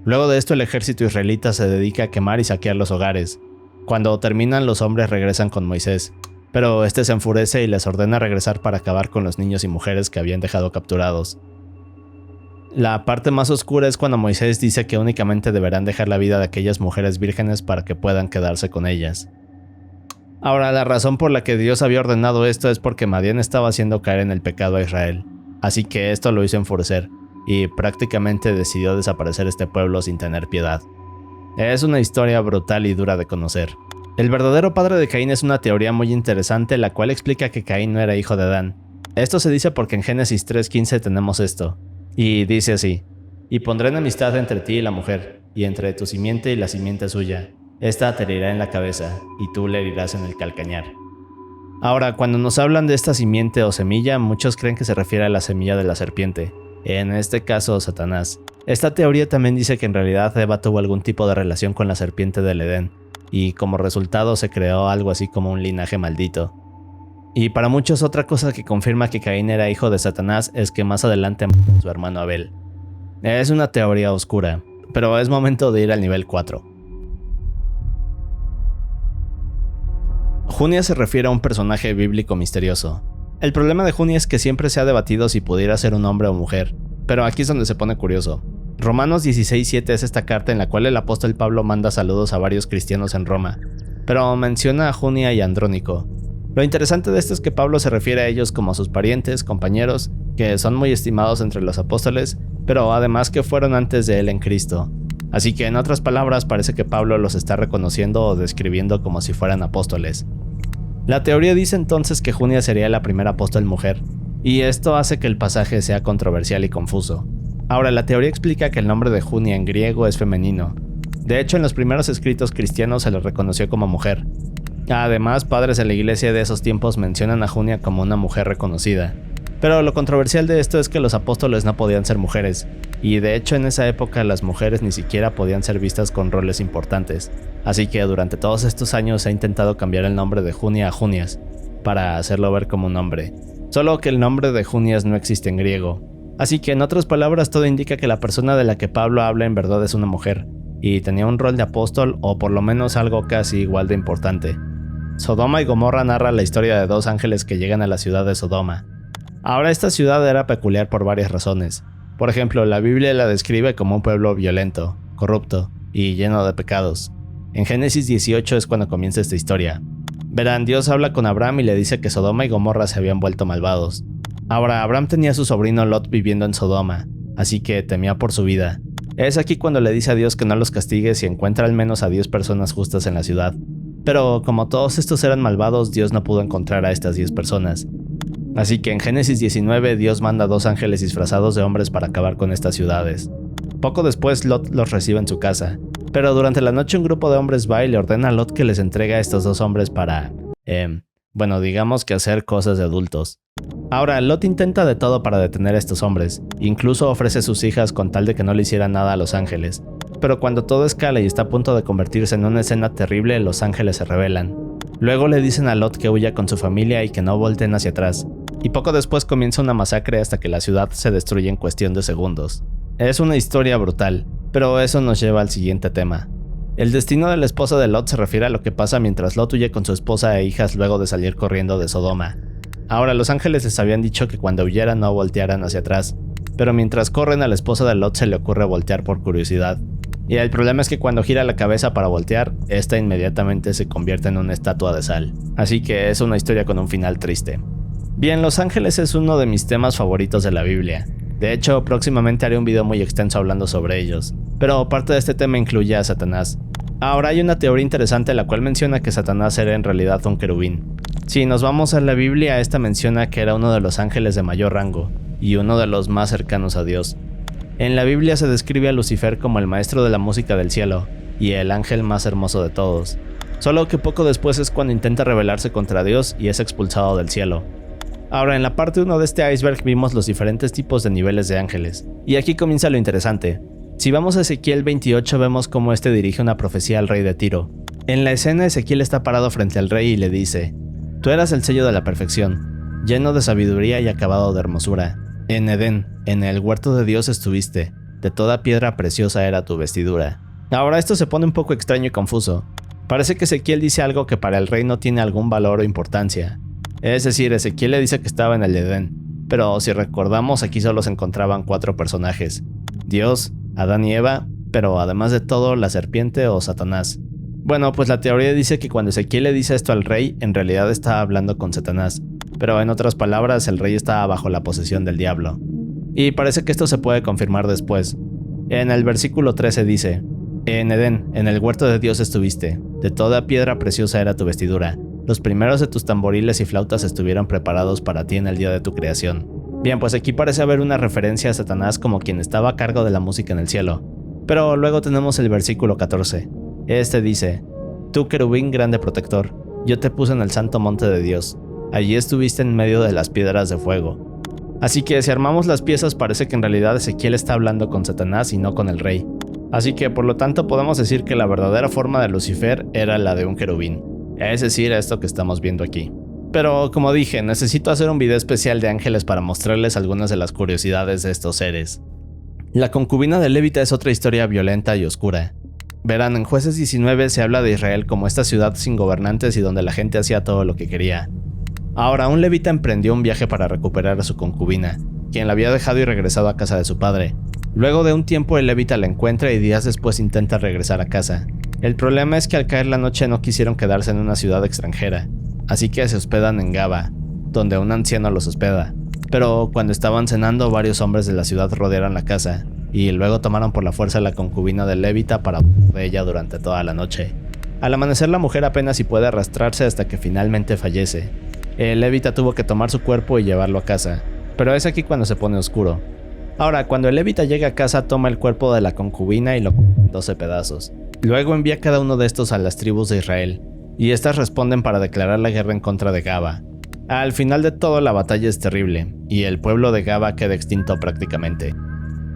Luego de esto el ejército israelita se dedica a quemar y saquear los hogares. Cuando terminan, los hombres regresan con Moisés, pero este se enfurece y les ordena regresar para acabar con los niños y mujeres que habían dejado capturados. La parte más oscura es cuando Moisés dice que únicamente deberán dejar la vida de aquellas mujeres vírgenes para que puedan quedarse con ellas. Ahora, la razón por la que Dios había ordenado esto es porque Madián estaba haciendo caer en el pecado a Israel, así que esto lo hizo enfurecer, y prácticamente decidió desaparecer este pueblo sin tener piedad. Es una historia brutal y dura de conocer. El verdadero padre de Caín es una teoría muy interesante, la cual explica que Caín no era hijo de Adán. Esto se dice porque en Génesis 3:15 tenemos esto, y dice así: «Y pondré enemistad entre ti y la mujer, y entre tu simiente y la simiente suya. Esta te herirá en la cabeza, y tú le herirás en el calcañar». Ahora, cuando nos hablan de esta simiente o semilla, muchos creen que se refiere a la semilla de la serpiente, en este caso Satanás. Esta teoría también dice que en realidad Eva tuvo algún tipo de relación con la serpiente del Edén, y como resultado se creó algo así como un linaje maldito. Y para muchos, otra cosa que confirma que Caín era hijo de Satanás es que más adelante mató a su hermano Abel. Es una teoría oscura, pero es momento de ir al nivel 4. Junia se refiere a un personaje bíblico misterioso. El problema de Junia es que siempre se ha debatido si pudiera ser un hombre o mujer, pero aquí es donde se pone curioso. Romanos 16:7 es esta carta en la cual el apóstol Pablo manda saludos a varios cristianos en Roma, pero menciona a Junia y a Andrónico. Lo interesante de esto es que Pablo se refiere a ellos como a sus parientes, compañeros, que son muy estimados entre los apóstoles, pero además que fueron antes de él en Cristo. Así que en otras palabras parece que Pablo los está reconociendo o describiendo como si fueran apóstoles. La teoría dice entonces que Junia sería la primera apóstol mujer, y esto hace que el pasaje sea controversial y confuso. Ahora, la teoría explica que el nombre de Junia en griego es femenino. De hecho, en los primeros escritos cristianos se le reconoció como mujer. Además, padres de la iglesia de esos tiempos mencionan a Junia como una mujer reconocida. Pero lo controversial de esto es que los apóstoles no podían ser mujeres, y de hecho en esa época las mujeres ni siquiera podían ser vistas con roles importantes. Así que durante todos estos años se ha intentado cambiar el nombre de Junia a Junias, para hacerlo ver como un hombre. Solo que el nombre de Junias no existe en griego. Así que en otras palabras todo indica que la persona de la que Pablo habla en verdad es una mujer, y tenía un rol de apóstol o por lo menos algo casi igual de importante. Sodoma y Gomorra narra la historia de dos ángeles que llegan a la ciudad de Sodoma. Ahora, esta ciudad era peculiar por varias razones. Por ejemplo, la Biblia la describe como un pueblo violento, corrupto y lleno de pecados. En Génesis 18 es cuando comienza esta historia. Verán, Dios habla con Abraham y le dice que Sodoma y Gomorra se habían vuelto malvados. Ahora, Abraham tenía a su sobrino Lot viviendo en Sodoma, así que temía por su vida. Es aquí cuando le dice a Dios que no los castigue si encuentra al menos a 10 personas justas en la ciudad. Pero como todos estos eran malvados, Dios no pudo encontrar a estas 10 personas. Así que en Génesis 19 Dios manda 2 ángeles disfrazados de hombres para acabar con estas ciudades. Poco después Lot los recibe en su casa, pero durante la noche un grupo de hombres va y le ordena a Lot que les entregue a estos 2 hombres para, digamos que hacer cosas de adultos. Ahora, Lot intenta de todo para detener a estos hombres, incluso ofrece sus hijas con tal de que no le hicieran nada a los ángeles. Pero cuando todo escala y está a punto de convertirse en una escena terrible, los ángeles se rebelan. Luego le dicen a Lot que huya con su familia y que no volteen hacia atrás. Y poco después comienza una masacre hasta que la ciudad se destruye en cuestión de segundos. Es una historia brutal, pero eso nos lleva al siguiente tema. El destino de la esposa de Lot se refiere a lo que pasa mientras Lot huye con su esposa e hijas luego de salir corriendo de Sodoma. Ahora, los ángeles les habían dicho que cuando huyeran no voltearan hacia atrás, pero mientras corren a la esposa de Lot se le ocurre voltear por curiosidad. Y el problema es que cuando gira la cabeza para voltear, esta inmediatamente se convierte en una estatua de sal. Así que es una historia con un final triste. Bien, los ángeles es uno de mis temas favoritos de la Biblia. De hecho, próximamente haré un video muy extenso hablando sobre ellos. Pero parte de este tema incluye a Satanás. Ahora hay una teoría interesante la cual menciona que Satanás era en realidad un querubín. Si nos vamos a la Biblia, esta menciona que era uno de los ángeles de mayor rango y uno de los más cercanos a Dios. En la Biblia se describe a Lucifer como el maestro de la música del cielo y el ángel más hermoso de todos. Solo que poco después es cuando intenta rebelarse contra Dios y es expulsado del cielo. Ahora, en la parte 1 de este iceberg vimos los diferentes tipos de niveles de ángeles. Y aquí comienza lo interesante. Si vamos a Ezequiel 28 vemos cómo este dirige una profecía al rey de Tiro. En la escena Ezequiel está parado frente al rey y le dice: «Tú eras el sello de la perfección, lleno de sabiduría y acabado de hermosura. En Edén, en el huerto de Dios estuviste, de toda piedra preciosa era tu vestidura». Ahora esto se pone un poco extraño y confuso. Parece que Ezequiel dice algo que para el rey no tiene algún valor o importancia. Es decir, Ezequiel le dice que estaba en el Edén, pero si recordamos aquí solo se encontraban 4 personajes: Dios, Adán y Eva, pero además de todo la serpiente o Satanás. Bueno, pues la teoría dice que cuando Ezequiel le dice esto al rey, en realidad está hablando con Satanás, pero en otras palabras el rey estaba bajo la posesión del diablo. Y parece que esto se puede confirmar después. En el versículo 13 dice: «En Edén, en el huerto de Dios estuviste, de toda piedra preciosa era tu vestidura. Los primeros de tus tamboriles y flautas estuvieron preparados para ti en el día de tu creación». Bien, pues aquí parece haber una referencia a Satanás como quien estaba a cargo de la música en el cielo. Pero luego tenemos el versículo 14. Este dice: «Tú, querubín grande protector, yo te puse en el santo monte de Dios. Allí estuviste en medio de las piedras de fuego». Así que si armamos las piezas parece que en realidad Ezequiel está hablando con Satanás y no con el rey. Así que por lo tanto podemos decir que la verdadera forma de Lucifer era la de un querubín. Es decir, esto que estamos viendo aquí. Pero como dije, necesito hacer un video especial de ángeles para mostrarles algunas de las curiosidades de estos seres. La concubina de Levita es otra historia violenta y oscura. Verán, en Jueces 19 se habla de Israel como esta ciudad sin gobernantes y donde la gente hacía todo lo que quería. Ahora, un levita emprendió un viaje para recuperar a su concubina, quien la había dejado y regresado a casa de su padre. Luego de un tiempo el levita la encuentra y días después intenta regresar a casa. El problema es que al caer la noche no quisieron quedarse en una ciudad extranjera, así que se hospedan en Gaba, donde un anciano los hospeda. Pero cuando estaban cenando, varios hombres de la ciudad rodearon la casa, y luego tomaron por la fuerza a la concubina del levita para de ella durante toda la noche. Al amanecer la mujer apenas si puede arrastrarse hasta que finalmente fallece. El levita tuvo que tomar su cuerpo y llevarlo a casa, pero es aquí cuando se pone oscuro. Ahora, cuando el levita llega a casa, toma el cuerpo de la concubina y lo corta en 12 pedazos. Luego envía cada uno de estos a las tribus de Israel, y estas responden para declarar la guerra en contra de Gaba. Al final de todo, la batalla es terrible, y el pueblo de Gaba queda extinto prácticamente.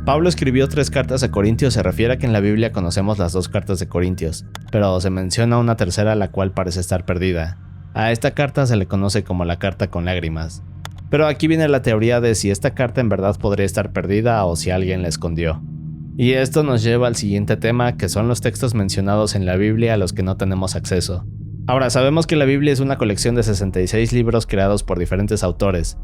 Pablo escribió 3 cartas a Corintios. Se refiere a que en la Biblia conocemos las 2 cartas de Corintios, pero se menciona una tercera la cual parece estar perdida. A esta carta se le conoce como la carta con lágrimas. Pero aquí viene la teoría de si esta carta en verdad podría estar perdida o si alguien la escondió. Y esto nos lleva al siguiente tema, que son los textos mencionados en la Biblia a los que no tenemos acceso. Ahora, sabemos que la Biblia es una colección de 66 libros creados por diferentes autores.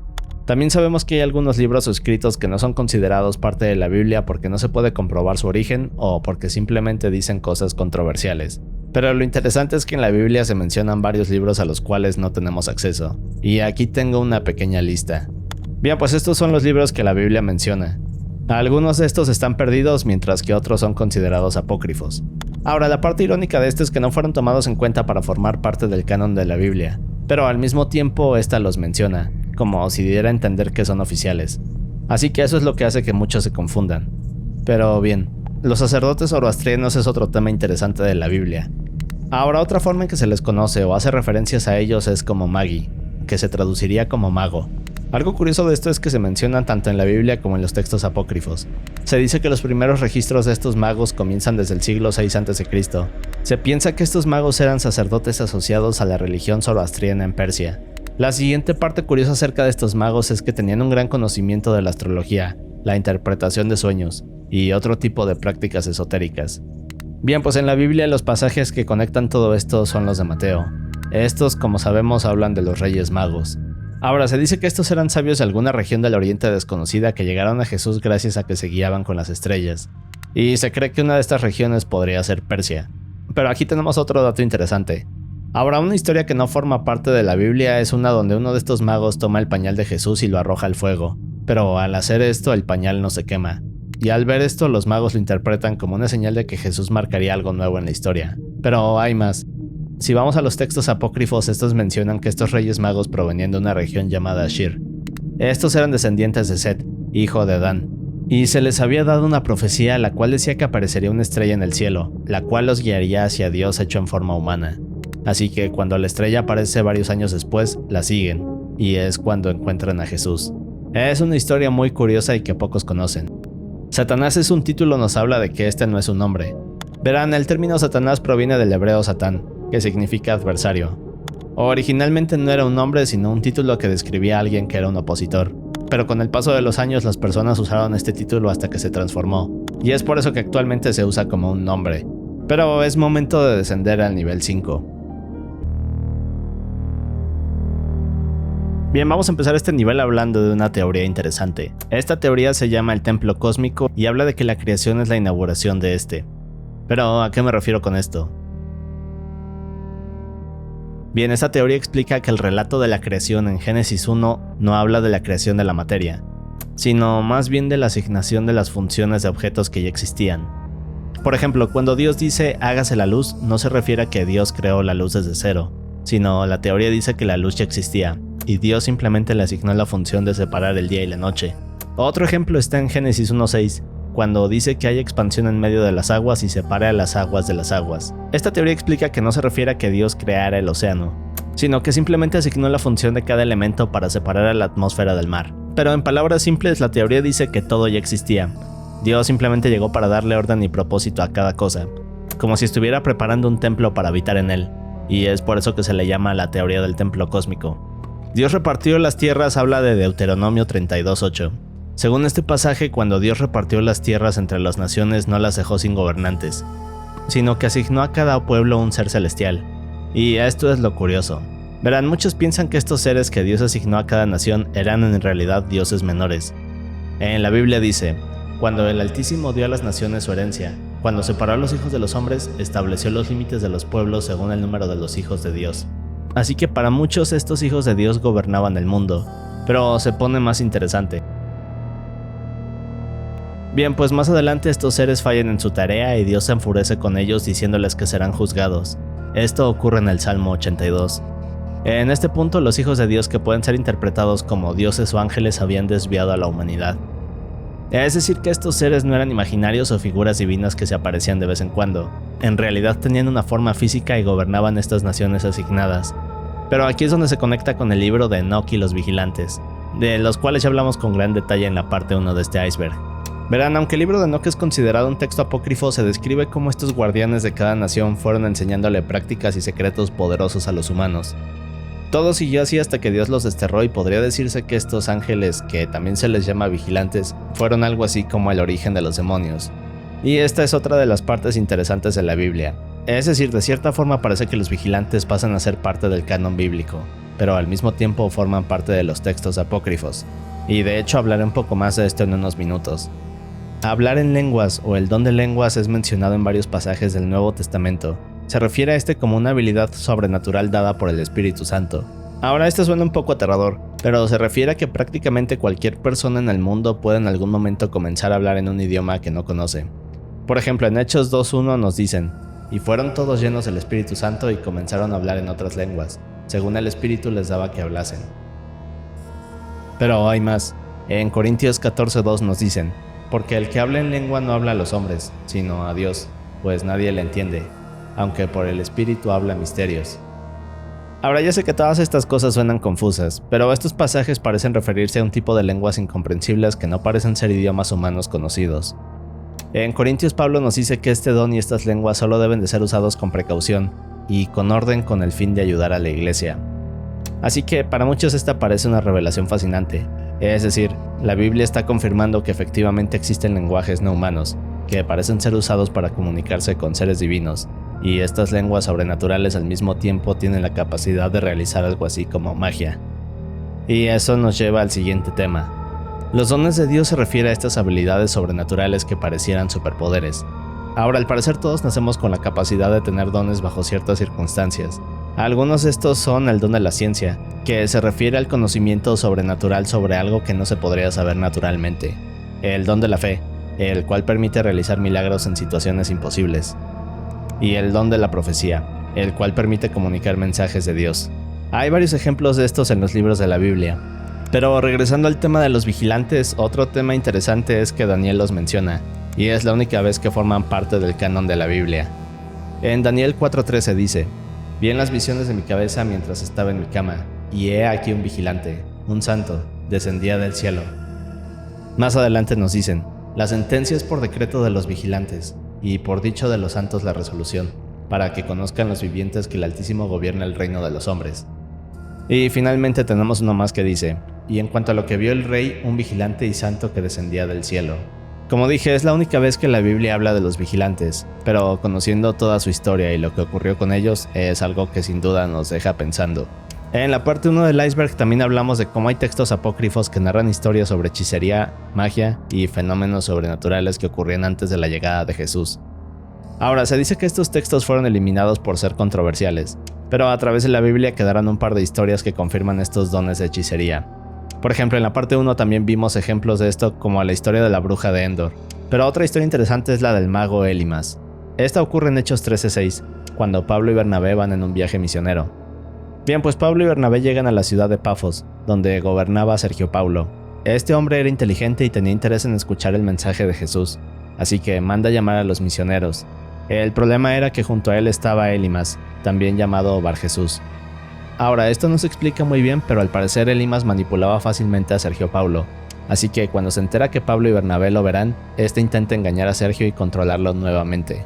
También sabemos que hay algunos libros o escritos que no son considerados parte de la Biblia porque no se puede comprobar su origen o porque simplemente dicen cosas controversiales. Pero lo interesante es que en la Biblia se mencionan varios libros a los cuales no tenemos acceso, y aquí tengo una pequeña lista. Bien, pues estos son los libros que la Biblia menciona. Algunos de estos están perdidos mientras que otros son considerados apócrifos. Ahora, la parte irónica de esto es que no fueron tomados en cuenta para formar parte del canon de la Biblia, pero al mismo tiempo esta los menciona, como si diera a entender que son oficiales. Así que eso es lo que hace que muchos se confundan. Pero bien, los sacerdotes zoroastrianos es otro tema interesante de la Biblia. Ahora, otra forma en que se les conoce o hace referencias a ellos es como magi, que se traduciría como mago. Algo curioso de esto es que se mencionan tanto en la Biblia como en los textos apócrifos. Se dice que los primeros registros de estos magos comienzan desde el siglo VI a.C. Se piensa que estos magos eran sacerdotes asociados a la religión zoroastriana en Persia. La siguiente parte curiosa acerca de estos magos es que tenían un gran conocimiento de la astrología, la interpretación de sueños y otro tipo de prácticas esotéricas. Bien, pues en la Biblia los pasajes que conectan todo esto son los de Mateo. Estos, como sabemos, hablan de los Reyes Magos. Ahora, se dice que estos eran sabios de alguna región del Oriente desconocida que llegaron a Jesús gracias a que se guiaban con las estrellas. Y se cree que una de estas regiones podría ser Persia. Pero aquí tenemos otro dato interesante. Ahora, una historia que no forma parte de la Biblia es una donde uno de estos magos toma el pañal de Jesús y lo arroja al fuego, pero al hacer esto el pañal no se quema. Y al ver esto los magos lo interpretan como una señal de que Jesús marcaría algo nuevo en la historia. Pero hay más. Si vamos a los textos apócrifos, estos mencionan que estos reyes magos provenían de una región llamada Ashir. Estos eran descendientes de Set, hijo de Adán, y se les había dado una profecía la cual decía que aparecería una estrella en el cielo, la cual los guiaría hacia Dios hecho en forma humana. Así que cuando la estrella aparece varios años después, la siguen, y es cuando encuentran a Jesús. Es una historia muy curiosa y que pocos conocen. Satanás es un título, nos habla de que este no es un nombre. Verán, el término Satanás proviene del hebreo Satán, que significa adversario. Originalmente no era un nombre, sino un título que describía a alguien que era un opositor. Pero con el paso de los años las personas usaron este título hasta que se transformó, y es por eso que actualmente se usa como un nombre. Pero es momento de descender al nivel 5. Bien, vamos a empezar este nivel hablando de una teoría interesante. Esta teoría se llama el templo cósmico y habla de que la creación es la inauguración de este. Pero, ¿a qué me refiero con esto? Bien, esta teoría explica que el relato de la creación en Génesis 1 no habla de la creación de la materia, sino más bien de la asignación de las funciones de objetos que ya existían. Por ejemplo, cuando Dios dice hágase la luz, no se refiere a que Dios creó la luz desde cero, sino la teoría dice que la luz ya existía, y Dios simplemente le asignó la función de separar el día y la noche. Otro ejemplo está en Génesis 1:6, cuando dice que hay expansión en medio de las aguas y separa las aguas de las aguas. Esta teoría explica que no se refiere a que Dios creara el océano, sino que simplemente asignó la función de cada elemento para separar a la atmósfera del mar. Pero en palabras simples, la teoría dice que todo ya existía. Dios simplemente llegó para darle orden y propósito a cada cosa, como si estuviera preparando un templo para habitar en él, y es por eso que se le llama la teoría del templo cósmico. Dios repartió las tierras habla de Deuteronomio 32:8. Según este pasaje, cuando Dios repartió las tierras entre las naciones no las dejó sin gobernantes, sino que asignó a cada pueblo un ser celestial. Y esto es lo curioso. Verán, muchos piensan que estos seres que Dios asignó a cada nación eran en realidad dioses menores. En la Biblia dice, cuando el Altísimo dio a las naciones su herencia, cuando separó a los hijos de los hombres, estableció los límites de los pueblos según el número de los hijos de Dios. Así que para muchos estos hijos de Dios gobernaban el mundo, pero se pone más interesante. Bien, pues más adelante estos seres fallan en su tarea y Dios se enfurece con ellos diciéndoles que serán juzgados. Esto ocurre en el Salmo 82. En este punto los hijos de Dios que pueden ser interpretados como dioses o ángeles habían desviado a la humanidad. Es decir que estos seres no eran imaginarios o figuras divinas que se aparecían de vez en cuando. En realidad tenían una forma física y gobernaban estas naciones asignadas. Pero aquí es donde se conecta con el libro de Enoch y los vigilantes, de los cuales ya hablamos con gran detalle en la parte 1 de este iceberg. Verán, aunque el libro de Enoch es considerado un texto apócrifo, se describe cómo estos guardianes de cada nación fueron enseñándole prácticas y secretos poderosos a los humanos. Todo siguió así hasta que Dios los desterró y podría decirse que estos ángeles, que también se les llama vigilantes, fueron algo así como el origen de los demonios. Y esta es otra de las partes interesantes de la Biblia. Es decir, de cierta forma parece que los vigilantes pasan a ser parte del canon bíblico, pero al mismo tiempo forman parte de los textos apócrifos. Y de hecho hablaré un poco más de esto en unos minutos. Hablar en lenguas o el don de lenguas es mencionado en varios pasajes del Nuevo Testamento. Se refiere a este como una habilidad sobrenatural dada por el Espíritu Santo. Ahora esto suena un poco aterrador, pero se refiere a que prácticamente cualquier persona en el mundo puede en algún momento comenzar a hablar en un idioma que no conoce. Por ejemplo, en Hechos 2:1 nos dicen, y fueron todos llenos del Espíritu Santo y comenzaron a hablar en otras lenguas, según el Espíritu les daba que hablasen. Pero hay más. En Corintios 14:2 nos dicen, porque el que habla en lengua no habla a los hombres, sino a Dios, pues nadie le entiende, aunque por el Espíritu habla misterios. Ahora ya sé que todas estas cosas suenan confusas, pero estos pasajes parecen referirse a un tipo de lenguas incomprensibles que no parecen ser idiomas humanos conocidos. En Corintios Pablo nos dice que este don y estas lenguas solo deben de ser usados con precaución y con orden con el fin de ayudar a la iglesia. Así que para muchos esta parece una revelación fascinante, es decir, la Biblia está confirmando que efectivamente existen lenguajes no humanos, que parecen ser usados para comunicarse con seres divinos, y estas lenguas sobrenaturales al mismo tiempo tienen la capacidad de realizar algo así como magia. Y eso nos lleva al siguiente tema. Los dones de Dios se refiere a estas habilidades sobrenaturales que parecieran superpoderes. Ahora, al parecer todos nacemos con la capacidad de tener dones bajo ciertas circunstancias. Algunos de estos son el don de la ciencia, que se refiere al conocimiento sobrenatural sobre algo que no se podría saber naturalmente. El don de la fe, el cual permite realizar milagros en situaciones imposibles. Y el don de la profecía, el cual permite comunicar mensajes de Dios. Hay varios ejemplos de estos en los libros de la Biblia. Pero regresando al tema de los vigilantes, otro tema interesante es que Daniel los menciona, y es la única vez que forman parte del canon de la Biblia. En Daniel 4:13 dice: vi en las visiones de mi cabeza mientras estaba en mi cama, y he aquí un vigilante, un santo, descendía del cielo. Más adelante nos dicen: la sentencia es por decreto de los vigilantes, y por dicho de los santos la resolución, para que conozcan los vivientes que el Altísimo gobierna el reino de los hombres. Y finalmente tenemos uno más que dice: y en cuanto a lo que vio el rey, un vigilante y santo que descendía del cielo. Como dije, es la única vez que la Biblia habla de los vigilantes, pero conociendo toda su historia y lo que ocurrió con ellos, es algo que sin duda nos deja pensando. En la parte 1 del iceberg también hablamos de cómo hay textos apócrifos que narran historias sobre hechicería, magia y fenómenos sobrenaturales que ocurrían antes de la llegada de Jesús. Ahora, se dice que estos textos fueron eliminados por ser controversiales, pero a través de la Biblia quedarán un par de historias que confirman estos dones de hechicería. Por ejemplo, en la parte 1 también vimos ejemplos de esto como la historia de la bruja de Endor, pero otra historia interesante es la del mago Elimas. Esta ocurre en Hechos 13:6, cuando Pablo y Bernabé van en un viaje misionero. Bien, pues Pablo y Bernabé llegan a la ciudad de Pafos, donde gobernaba Sergio Paulo. Este hombre era inteligente y tenía interés en escuchar el mensaje de Jesús, así que manda llamar a los misioneros. El problema era que junto a él estaba Elimas, también llamado Barjesús. Ahora, esto no se explica muy bien, pero al parecer Elimas manipulaba fácilmente a Sergio Paulo, así que cuando se entera que Pablo y Bernabé lo verán, este intenta engañar a Sergio y controlarlo nuevamente.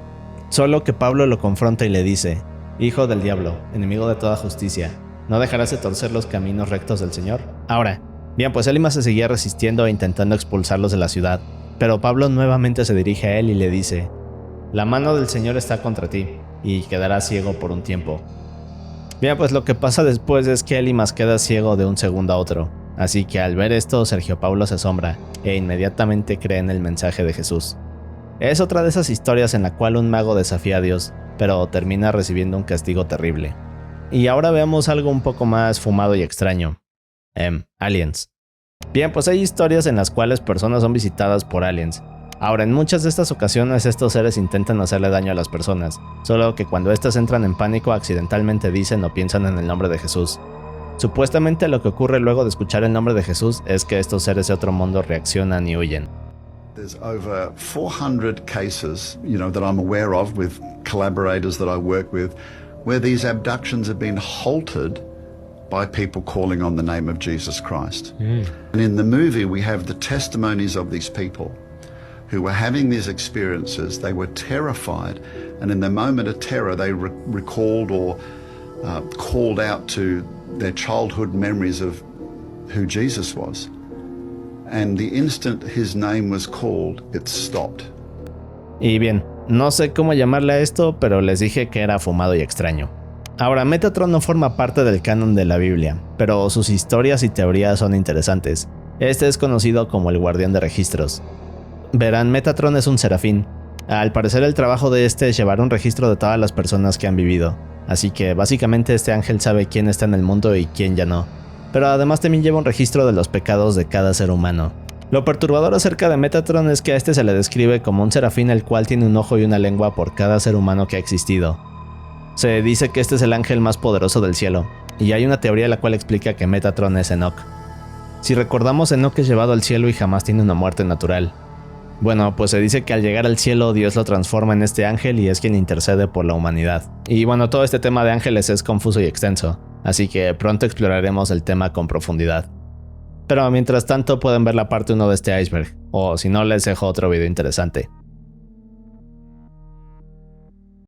Solo que Pablo lo confronta y le dice: hijo del diablo, enemigo de toda justicia, ¿no dejarás de torcer los caminos rectos del Señor? Ahora, bien, pues Elimas se seguía resistiendo e intentando expulsarlos de la ciudad, pero Pablo nuevamente se dirige a él y le dice: la mano del Señor está contra ti, y quedarás ciego por un tiempo. Bien, pues lo que pasa después es que Elimas queda ciego de un segundo a otro, así que al ver esto Sergio Paulo se asombra, e inmediatamente cree en el mensaje de Jesús. Es otra de esas historias en la cual un mago desafía a Dios, pero termina recibiendo un castigo terrible. Y ahora veamos algo un poco más fumado y extraño. Aliens. Bien, pues hay historias en las cuales personas son visitadas por aliens. Ahora, en muchas de estas ocasiones estos seres intentan hacerle daño a las personas, solo que cuando éstas entran en pánico accidentalmente dicen o piensan en el nombre de Jesús. Supuestamente lo que ocurre luego de escuchar el nombre de Jesús es que estos seres de otro mundo reaccionan y huyen. There's over 400 cases, that I'm aware of with collaborators that I work with, where these abductions have been halted by people calling on the name of Jesus Christ. And in the movie we have the testimonies of these people who were having these experiences. They were terrified, and in the moment of terror they recalled or called out to their childhood memories of who Jesus was. And the instant his name was called, it stopped. Y bien, no sé cómo llamarle a esto, pero les dije que era fumado y extraño. Ahora, Metatron no forma parte del canon de la Biblia, pero sus historias y teorías son interesantes. Este es conocido como el guardián de registros. Verán, Metatron es un serafín. Al parecer el trabajo de este es llevar un registro de todas las personas que han vivido, así que básicamente este ángel sabe quién está en el mundo y quién ya no. Pero además también lleva un registro de los pecados de cada ser humano. Lo perturbador acerca de Metatron es que a este se le describe como un serafín el cual tiene un ojo y una lengua por cada ser humano que ha existido. Se dice que este es el ángel más poderoso del cielo, y hay una teoría la cual explica que Metatron es Enoch. Si recordamos, Enoch es llevado al cielo y jamás tiene una muerte natural. Bueno, pues se dice que al llegar al cielo Dios lo transforma en este ángel y es quien intercede por la humanidad. Y bueno, todo este tema de ángeles es confuso y extenso, así que pronto exploraremos el tema con profundidad. Pero mientras tanto pueden ver la parte 1 de este iceberg, o si no les dejo otro video interesante.